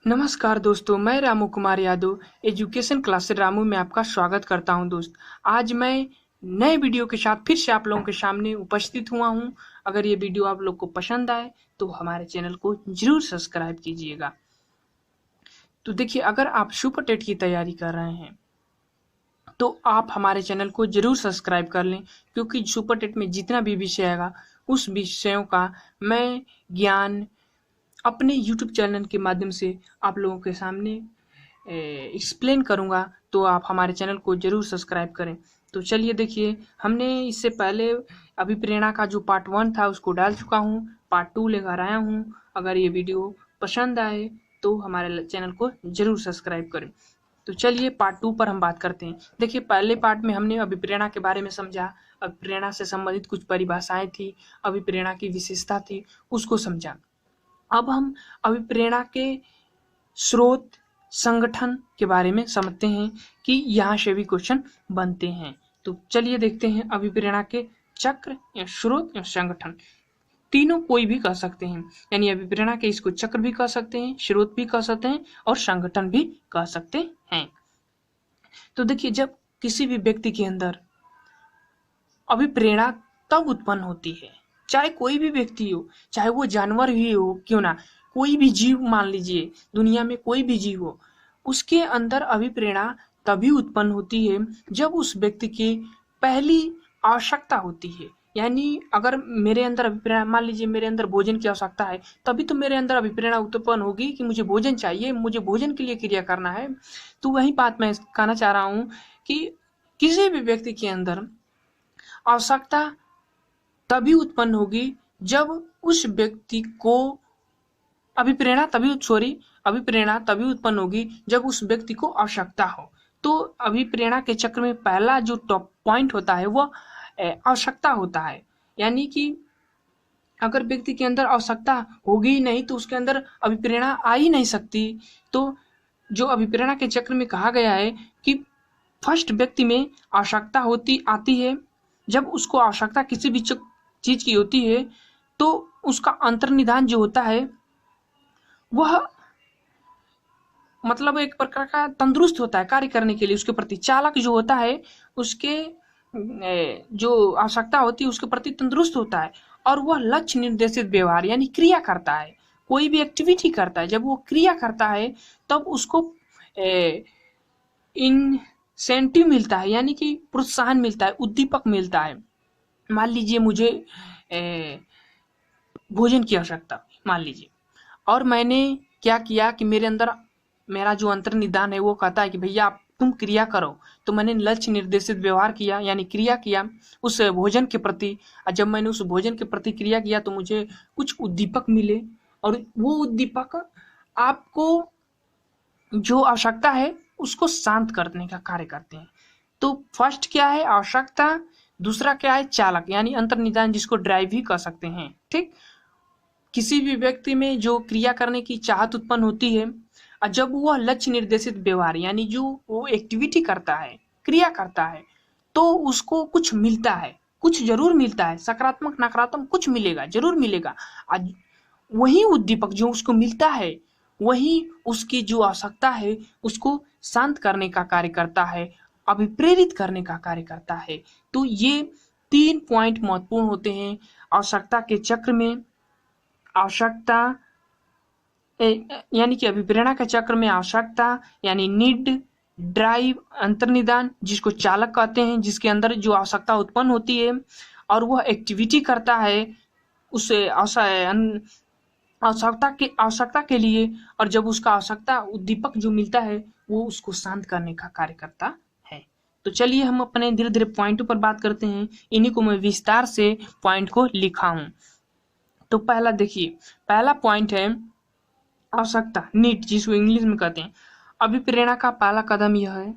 नमस्कार दोस्तों, मैं रामू कुमार यादव एजुकेशन क्लास से रामू में आपका स्वागत करता हूं। दोस्त, आज मैं नए वीडियो के साथ फिर से आप लोगों के सामने उपस्थित हुआ हूं। अगर ये वीडियो आप लोग को पसंद आए तो हमारे चैनल को जरूर सब्सक्राइब कीजिएगा। तो देखिए, अगर आप सुपर टेट की तैयारी कर रहे हैं तो आप हमारे चैनल को जरूर सब्सक्राइब कर लें, क्योंकि सुपर टेट में जितना भी विषय आएगा उस विषयों का मैं ज्ञान अपने YouTube चैनल के माध्यम से आप लोगों के सामने एक्सप्लेन करूँगा। तो आप हमारे चैनल को ज़रूर सब्सक्राइब करें। तो चलिए देखिए, हमने इससे पहले अभिप्रेरणा का जो पार्ट 1 था उसको डाल चुका हूँ, पार्ट 2 लेकर आया हूँ। अगर ये वीडियो पसंद आए तो हमारे चैनल को ज़रूर सब्सक्राइब करें। तो चलिए पार्ट 2 पर हम बात करते हैं। देखिए, पहले पार्ट में हमने अभिप्रेरणा के बारे में समझा, अभिप्रेरणा से संबंधित कुछ परिभाषाएं थी, अभिप्रेरणा की विशेषता थी, उसको समझा। अब हम अभिप्रेरणा के स्रोत, संगठन के बारे में समझते हैं कि यहाँ से भी क्वेश्चन बनते हैं। तो चलिए देखते हैं अभिप्रेरणा के चक्र या स्रोत या संगठन, तीनों कोई भी कह सकते हैं। यानी अभिप्रेरणा के इसको चक्र भी कह सकते हैं, स्रोत भी कह सकते हैं और संगठन भी कह सकते हैं। तो देखिए, जब किसी भी व्यक्ति के अंदर अभिप्रेरणा तब उत्पन्न होती है, चाहे कोई भी व्यक्ति हो, चाहे वो जानवर ही हो क्यों ना, कोई भी जीव मान लीजिए, दुनिया में कोई भी जीव हो, उसके अंदर अभिप्रेरणा तभी उत्पन्न होती है जब उस व्यक्ति की पहली आवश्यकता होती है। यानी अगर मेरे अंदर अभिप्रेरणा, मान लीजिए मेरे अंदर भोजन की आवश्यकता है, तभी तो मेरे अंदर अभिप्रेरणा उत्पन्न होगी कि मुझे भोजन चाहिए, मुझे भोजन के लिए क्रिया करना है। तो वही बात मैं कहना चाह रहा हूँ कि किसी भी व्यक्ति के अंदर आवश्यकता तभी उत्पन्न होगी जब उस व्यक्ति को अभिप्रेरणा तभी उत्पन्न होगी जब उस व्यक्ति को आवश्यकता हो। तो अभिप्रेरणा के चक्र में पहला जो टॉप पॉइंट होता है वह आवश्यकता होता है। यानी कि अगर व्यक्ति के अंदर आवश्यकता होगी ही नहीं तो उसके अंदर अभिप्रेरणा आ ही नहीं सकती। तो जो अभिप्रेरणा के चक्र में कहा गया है कि फर्स्ट व्यक्ति में आवश्यकता आती है जब उसको आवश्यकता किसी भी चीज की होती है, तो उसका अंतर्निधान जो होता है वह मतलब एक प्रकार का तंदुरुस्त होता है कार्य करने के लिए। उसके प्रति चालक जो होता है, उसके जो आवश्यकता होती है उसके प्रति तंदुरुस्त होता है और वह लक्ष्य निर्देशित व्यवहार यानी क्रिया करता है, कोई भी एक्टिविटी करता है। जब वो क्रिया करता है तब उसको इंसेंटिव मिलता है, यानी कि प्रोत्साहन मिलता है, उद्दीपक मिलता है। मान लीजिए मुझे भोजन की आवश्यकता, मान लीजिए, और मैंने क्या किया कि मेरे अंदर मेरा जो अंतर्निधान है वो कहता है कि भैया आप तुम क्रिया करो। तो मैंने लक्ष्य निर्देशित व्यवहार किया यानी क्रिया किया उस भोजन के प्रति। और जब मैंने उस भोजन के प्रति क्रिया किया तो मुझे कुछ उद्दीपक मिले, और वो उद्दीपक आपको जो आवश्यकता है उसको शांत करने का कार्य करते हैं। तो फर्स्ट क्या है? आवश्यकता। दूसरा क्या है? चालक यानी अंतर्निधान, जिसको ड्राइव भी कह सकते हैं। ठीक, किसी भी व्यक्ति में जो क्रिया करने की चाहत उत्पन्न होती है और जब वह लक्ष्य निर्देशित व्यवहार यानी जो वो एक्टिविटी करता है, क्रिया करता है, तो उसको कुछ मिलता है, कुछ जरूर मिलता है, सकारात्मक नकारात्मक कुछ मिलेगा, जरूर मिलेगा। आज वही उद्दीपक जो उसको मिलता है वही उसकी जो आवश्यकता है उसको शांत करने का कार्य करता है, अभिप्रेरित करने का कार्य करता है। तो ये 3 पॉइंट महत्वपूर्ण होते हैं आवश्यकता के चक्र में। आवश्यकता यानी कि अभिप्रेरणा के चक्र में आवश्यकता यानी नीड, ड्राइव, अंतर्निधान, जिसको चालक कहते हैं, जिसके अंदर जो आवश्यकता उत्पन्न होती है और वह एक्टिविटी करता है उस आवश्यकता के लिए, और जब उसका आवश्यकता उद्दीपक जो मिलता है वो उसको शांत करने का कार्य करता है। तो चलिए हम अपने धीरे धीरे पॉइंटों पर बात करते हैं। इन्हीं को मैं विस्तार से पॉइंट को लिखा हूं। तो पहला देखिए, पहला पॉइंट है आवश्यकता, नीड, जिसको इंग्लिश में कहते हैं। अभिप्रेरणा का पहला कदम यह है,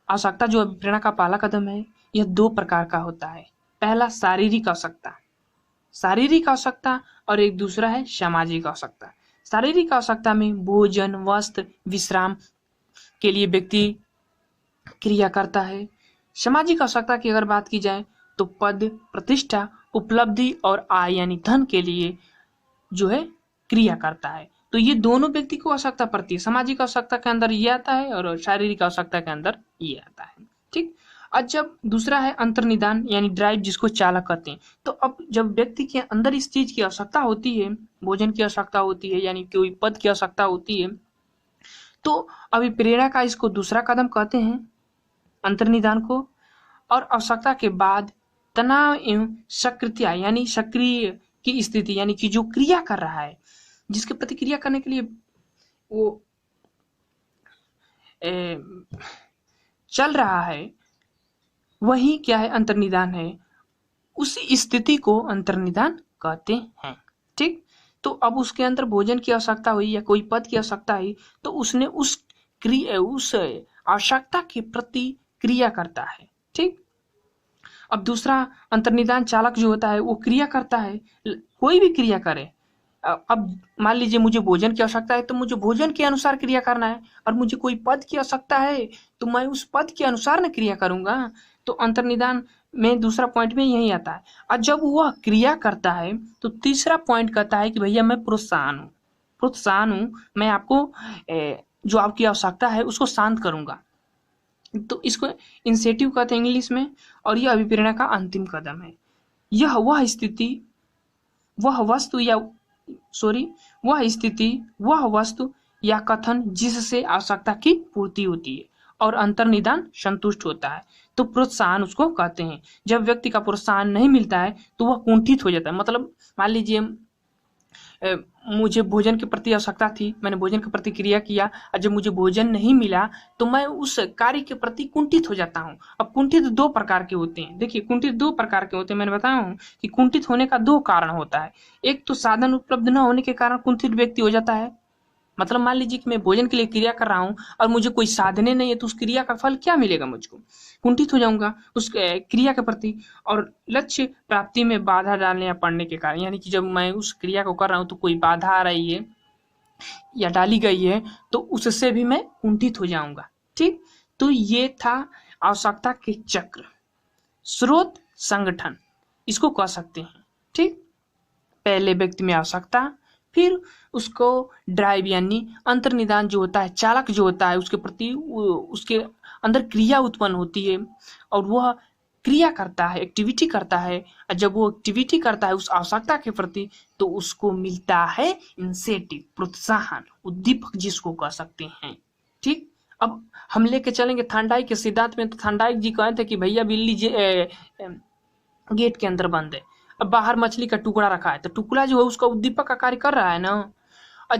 आवश्यकता जो अभिप्रेरणा का पहला कदम है यह 2 प्रकार का होता है। पहला शारीरिक आवश्यकता और एक दूसरा है सामाजिक आवश्यकता। शारीरिक आवश्यकता में भोजन, वस्त्र, विश्राम के लिए व्यक्ति क्रिया करता है। सामाजिक आवश्यकता की अगर बात की जाए तो पद, प्रतिष्ठा, उपलब्धि और आय यानी धन के लिए जो है क्रिया करता है। तो ये दोनों व्यक्ति को आवश्यकता पड़ती है। सामाजिक आवश्यकता के अंदर ये आता है और शारीरिक आवश्यकता के अंदर ये आता है। ठीक। अब जब दूसरा है अंतर्निदान यानी ड्राइव, जिसको चालक कहते हैं। तो अब जब व्यक्ति के अंदर इस चीज की आवश्यकता होती है, भोजन की आवश्यकता होती है यानी कोई पद की आवश्यकता होती है, तो अभिप्रेरणा का इसको दूसरा कदम कहते हैं, अंतर्निदान को। और आवश्यकता के बाद तनाव एवं सक्रियता यानी सक्रिय की स्थिति यानी कि जो क्रिया कर रहा है, जिसके प्रति क्रिया करने के लिए वो चल रहा है, वही क्या है, अंतर्निदान है। उस स्थिति को अंतर्निदान कहते हैं। ठीक। तो अब उसके अंदर भोजन की आवश्यकता हुई या कोई पद की आवश्यकता हुई, तो उसने उस आवश्यकता के प्रति क्रिया करता है। ठीक। अब दूसरा अंतर्निदान चालक जो होता है वो क्रिया करता है, कोई भी क्रिया करे। अब मान लीजिए मुझे भोजन की आवश्यकता है तो मुझे भोजन के अनुसार क्रिया करना है, और मुझे कोई पद की आवश्यकता है तो मैं उस पद के अनुसार न क्रिया करूंगा। तो अंतर्निदान में दूसरा पॉइंट में यही आता है। और जब वह क्रिया करता है तो तीसरा पॉइंट कहता है कि भैया मैं प्रोत्साहन हूँ, मैं आपको जो आपकी आवश्यकता है उसको शांत करूंगा। तो इसको इंसेटिव कहते हैं इंग्लिश में, और यह अभिप्रेरणा का अंतिम कदम है। यह वह स्थिति वह वस्तु या कथन जिससे आवश्यकता की पूर्ति होती है और अंतर्निदान संतुष्ट होता है। तो प्रोत्साहन उसको कहते हैं। जब व्यक्ति का प्रोत्साहन नहीं मिलता है तो वह कुंठित हो जाता है। मतलब मान लीजिए मुझे भोजन के प्रति आवश्यकता थी, मैंने भोजन के प्रति क्रिया किया, और जब मुझे भोजन नहीं मिला तो मैं उस कार्य के प्रति कुंठित हो जाता हूँ। अब कुंठित दो प्रकार के होते हैं। देखिए, कुंठित दो प्रकार के होते हैं। मैंने बताया हूँ कि कुंठित होने का दो कारण होता है। एक तो साधन उपलब्ध न होने के कारण कुंठित व्यक्ति हो जाता है। मतलब मान लीजिए कि मैं भोजन के लिए क्रिया कर रहा हूँ और मुझे कोई साधने नहीं है, तो उस क्रिया का फल क्या मिलेगा, मुझको कुंठित हो जाऊंगा उस क्रिया के प्रति। और लक्ष्य प्राप्ति में बाधा डालने या पड़ने के कारण, यानी कि जब मैं उस क्रिया को कर रहा हूँ तो कोई बाधा आ रही है या डाली गई है तो उससे भी मैं कुंठित हो जाऊंगा। ठीक। तो ये था आवश्यकता के चक्र, स्रोत, संगठन, इसको कह सकते हैं। ठीक। पहले व्यक्ति में आवश्यकता, फिर उसको ड्राइव यानी अंतर्निदान जो होता है, चालक जो होता है, उसके प्रति उसके अंदर क्रिया उत्पन्न होती है और वह क्रिया करता है, एक्टिविटी करता है। और जब वो एक्टिविटी करता है उस आवश्यकता के प्रति तो उसको मिलता है इंसेटिव, प्रोत्साहन, उद्दीपक, जिसको कह सकते हैं। ठीक। अब हम लेके चलेंगे थांडाई के सिद्धांत में। तो थांडाई जी कहे थे कि भैया बिल्ली गेट के अंदर बंद है, अब बाहर मछली का टुकड़ा रखा है, तो टुकड़ा जो है उसका उद्दीपक का कार्य कर रहा है ना। और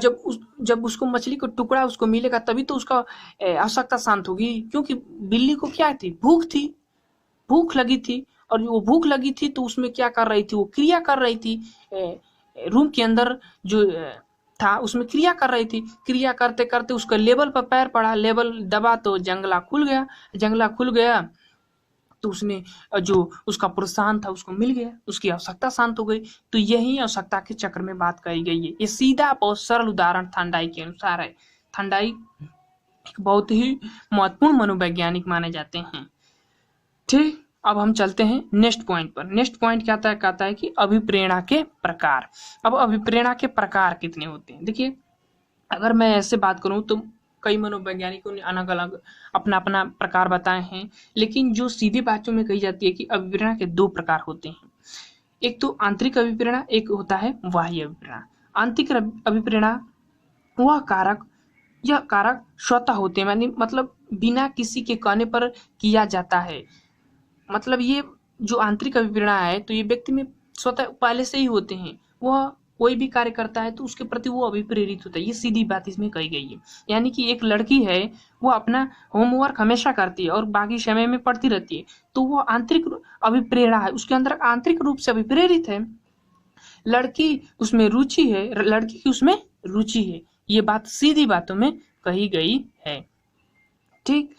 जब उसको मछली को टुकड़ा उसको मिलेगा तभी तो उसका आवश्यकता शांत होगी, क्योंकि बिल्ली को क्या थी, भूख लगी थी। और वो भूख लगी थी तो उसमें क्या कर रही थी, वो क्रिया कर रही थी। रूम के अंदर जो था उसमें क्रिया कर रही थी। क्रिया करते करते उसका लेवल पर पैर पड़ा, लेवल दबा तो जंगला खुल गया तो उसने जो उसका प्रोत्साहन था उसको मिल गया, उसकी आवश्यकता शांत हो गई। तो यही आवश्यकता के चक्र में बात कही गई है। ये सीधा और सरल उदाहरण थांडाई के अनुसार है। थांडाई एक बहुत ही महत्वपूर्ण मनोवैज्ञानिक माने जाते हैं। ठीक। अब हम चलते हैं नेक्स्ट पॉइंट पर। नेक्स्ट पॉइंट क्या कहता है कि अभिप्रेरणा के प्रकार। अब अभिप्रेरणा के प्रकार कितने होते हैं। देखिए, अगर मैं ऐसे बात करूं तो कई मनोवैज्ञानिकों ने अलग अलग अपना अपना प्रकार बताए हैं, लेकिन जो सीधी बातों में कही जाती है कि अभिप्रेरणा के दो प्रकार होते हैं। एक तो आंतरिक अभिप्रेरणा, एक होता है बाह्य अभिप्रेरणा। आंतरिक अभिप्रेरणा वह कारक स्वतः होते हैं, मतलब बिना किसी के कहने पर किया जाता है। मतलब ये जो आंतरिक अभिप्रेरणा है तो ये व्यक्ति में स्वतः पहले से ही होते हैं। वह कोई भी कार्य करता है तो उसके प्रति वो अभिप्रेरित होता है। ये सीधी बात इसमें कही गई है। यानी कि एक लड़की है, वो अपना होमवर्क हमेशा करती है और बाकी समय में पढ़ती रहती है, तो वो आंतरिक अभिप्रेरणा है, उसके अंदर आंतरिक रूप से अभिप्रेरित है। लड़की उसमें रुचि है, लड़की की उसमें रुचि है। ये बात सीधी बातों में कही गई है। ठीक।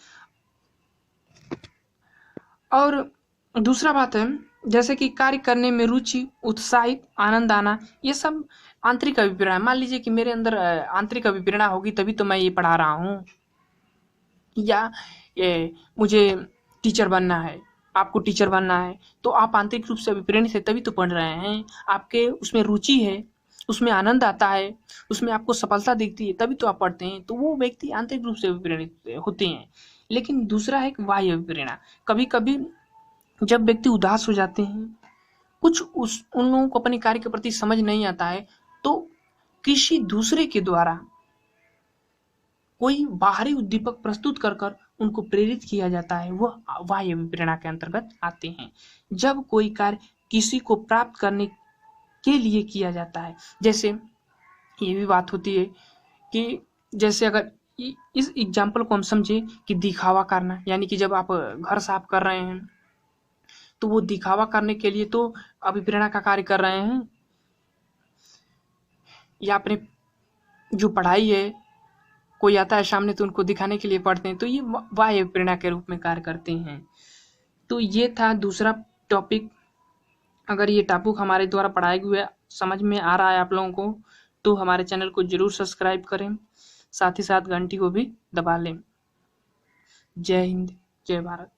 और दूसरा बात है, जैसे कि कार्य करने में रुचि, उत्साहित, आनंद आना, ये सब आंतरिक अभिप्रेरणा। मान लीजिए कि मेरे अंदर आंतरिक अभिप्रेरणा होगी तभी तो मैं ये पढ़ा रहा हूँ, या मुझे टीचर बनना है, आपको टीचर बनना है तो आप आंतरिक रूप से अभिप्रेरित है तभी तो पढ़ रहे हैं, आपके उसमें रुचि है। उसमें आनंद आता है, उसमें आपको सफलता दिखती है, तभी तो आप पढ़ते हैं, तो वो व्यक्ति आंतरिक रूप से प्रेरित होते हैं। लेकिन दूसरा है बाह्य प्रेरणा। कभी कभी जब व्यक्ति उदास हो जाते हैं, कुछ उन लोगों को अपने कार्य के प्रति समझ नहीं आता है, तो किसी दूसरे के द्वारा कोई बाहरी उद्दीपक प्रस्तुत कर कर उनको प्रेरित किया जाता है, वह बाह्य प्रेरणा के अंतर्गत आते हैं। जब कोई कार्य किसी को प्राप्त करने के लिए किया जाता है, जैसे ये भी बात होती है कि जैसे अगर इस एग्जाम्पल को हम समझे कि दिखावा करना, यानी कि जब आप घर साफ कर रहे हैं तो वो दिखावा करने के लिए तो अभिप्रेरणा का कार्य कर रहे हैं, या अपने जो पढ़ाई है, कोई आता है सामने तो उनको दिखाने के लिए पढ़ते हैं, तो ये बाह्य प्रेरणा के रूप में कार्य करते हैं। तो ये था दूसरा टॉपिक। अगर ये टॉपिक हमारे द्वारा पढ़ाए हुए समझ में आ रहा है आप लोगों को, तो हमारे चैनल को जरूर सब्सक्राइब करें, साथ ही साथ घंटी को भी दबा लें। जय हिंद, जय भारत।